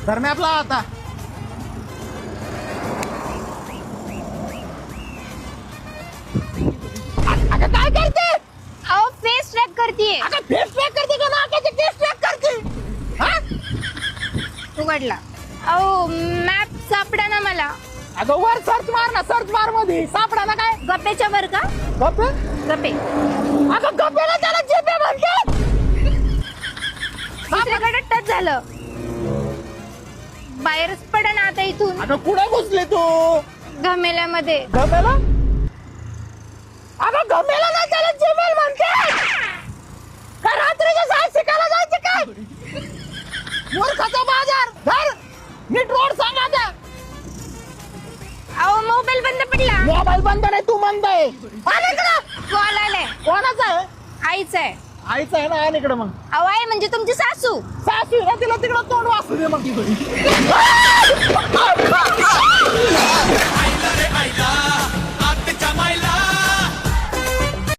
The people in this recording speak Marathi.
तर मॅपला आता अगं काय करते? अहो फेस ट्रॅक करतीये. अगं फेस ट्रॅक करते का नाकाचे केस ट्रॅक करते? हा? उघडला. अहो मॅप सापडा ना मला. अगं वर सर्च मार ना, सर्च बार मध्ये सापडा ना. काय गप्पेच्या वर का? गप्पे? गप्पे अगं गप्पेला त्याला जिपे म्हणतात. दुसरीकडे टच झालं. बाहेरच पडा ना आता इथून. अगं कुठे घुसले तू? घमेल्यामध्ये. गप्पेला? अगं गप्पेला नाही त्याला जिपे म्हणतात. का रात्रीच्या शाळेत शिकायला जायचं काय? मूर्खाचा बाजार धर. नीट रोड सांगा त्या. अहो मोबाईल बंद पडला. मोबाईल बंद नाही, तू बंद आहे. आण इकडं. कॉल आलाय. कोणाचा आहे? आईचा आहे. आईचा आहे ना, आण इकडं मग. अहो आई म्हणजे तुमची सासू. सासू आहे, तिला तिकडं तोंड वाचू दे मग.